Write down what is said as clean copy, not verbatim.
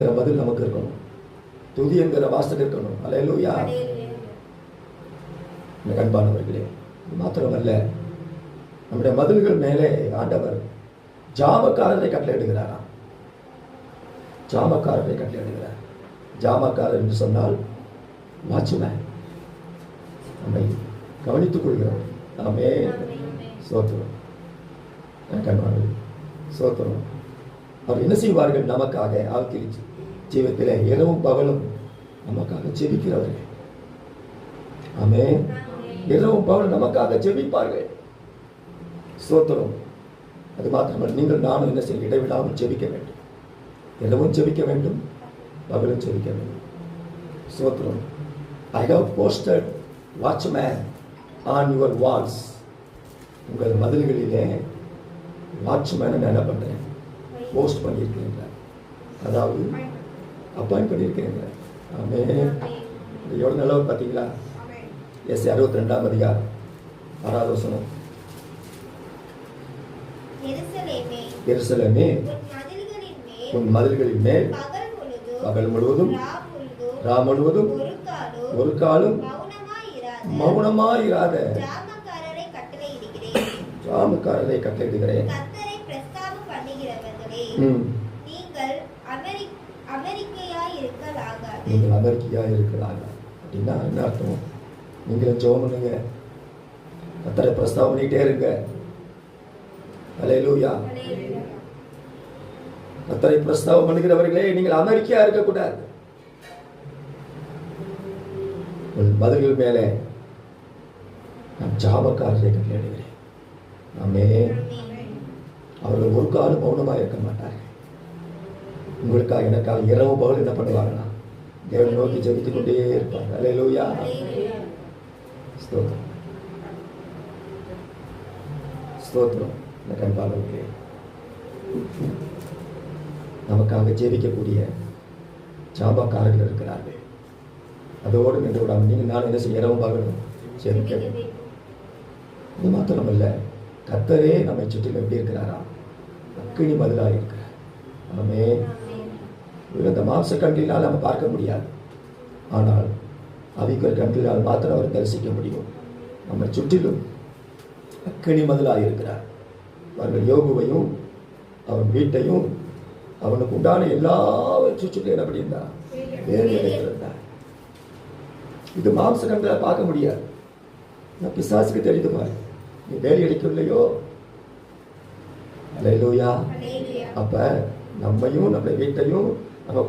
பதில் நமக்கு இருக்கணும். துதி என்கிற வாசல் இருக்கணும். அல்லேலூயா. அன்பானவர்களே, மாத்திரமல்ல, நம்முடைய மதில்கள் மேலே ஆண்டவர் ஜாமக்காரரை கட்டளையிடுகிறாராம். ஜாமக்காரரை கட்டளையிடுகிறார். ஜாமக்காரர் என்று சொன்னால் வாட்ச்மேன், நம்மை கவனித்துக் கொள்கிறோம். நாமே சோத்திரம். கண்பானவர்களே, சோத்திரம். அவர் என்ன செய்வார்கள்? நமக்காக ஆழ்த்தி ஜீவத்திலே இரவும் பகலும் நமக்காக ஜெபிக்கிறவர்கள். ஆமென். இரவும் பகலும் நமக்காக ஜெபிப்பார்கள். ஸ்தோத்திரம். அது மாத்திரமல்ல, நீங்கள் நானும் என்ன செய்ய இடைவிடாமல் ஜெபிக்க வேண்டும். இரவும் ஜெபிக்க வேண்டும், பகலும் ஜெபிக்க வேண்டும். ஸ்தோத்திரம். I have posted watchman on your walls. உங்கள் மதில்களிலே வாட்ச்மேனை நான் என்ன பண்ணுறேன்? போஸ்ட் பண்ணியிருக்கிறேன். அதாவது அப்பாயிண்ட் பண்ணியிருக்கிறேங்க. ஆமென். எவ்வளோ நல்லவர் பார்த்தீங்களா? எஸ் 62 அதிகாரம் 6வது வசனம். எருசலேமே, உன் மதில்களின் மேல் பகல் முழுவதும் ரா முழுவதும் ஒரு காலும் மௌனமாயிராத ஜாமக்காரரை கட்டளையிடுகிறேன். நீங்கள் அமெரிக்கையா இருக்கிறாங்க அப்படின்னா என்ன அர்த்தம்? நீங்களும் ஜெபம் பண்ணுங்க, கர்த்தரை பிரஸ்தாபம் பண்ணிட்டே இருங்க. அல்லேலூயா. கர்த்தரை பிரஸ்தாபம் பண்ணுகிறவர்களே, நீங்கள் அமெரிக்கையா இருக்கக்கூடாது. மதில்கள் மேலே நான் ஜாமக்காரரை கட்டளையிடுகிறேன். ஆமென். அவர்கள் ஒரு காலம் மௌனமாக இருக்க மாட்டார்கள். உங்களுக்காக எனக்காக இரவு பகல் என்ன பண்ணுவாங்கன்னா தேவனை நோக்கி ஜெபித்துக் கொண்டே இருப்பாங்க. அல்லேலூயா. ஸ்தோத்திரம். ஸ்தோத்திரம். கண்பாளர்களே, நமக்காக ஜெபிக்கக்கூடிய ஜாமக்காரர்கள் இருக்கிறார்கள். அதோடு நின்று விடாமல் நீங்கள் நான் என்ன செய்ய இரவு பகலும் ஜெபிக்க வேண்டும். இது மாத்திரமல்ல, கர்த்தரே நம்மை சுற்றிலும் எப்படி இருக்கிறாரா? அக்கினி மதிலாக இருக்கிறார். ஆமென். இந்த மாம்ச கண்களினால் நம்ம பார்க்க முடியாது, ஆனால் ஆவிக்குரிய கண்களினால் மாத்திரம் அவர் தரிசிக்க முடியும். நம்மை சுற்றிலும் அக்கினி மதிலாக இருக்கிறார். அவர்கள் யோகுவையும் அவன் வீட்டையும் அவனுக்கு உண்டான எல்லாவற்றையும் சுற்றி என்ன பண்ணியிருந்தார்? வேறு அடைத்திருந்தார். இது மாம்ச கண்களால் பார்க்க முடியாது. நான் பிசாசுக்கு தெரிந்து பாரு, நீ வேலி அடிக்கவில்லையோ. அல்லேலூயா. அப்ப நம்மையும் நம்ம வீட்டையும் நம்ம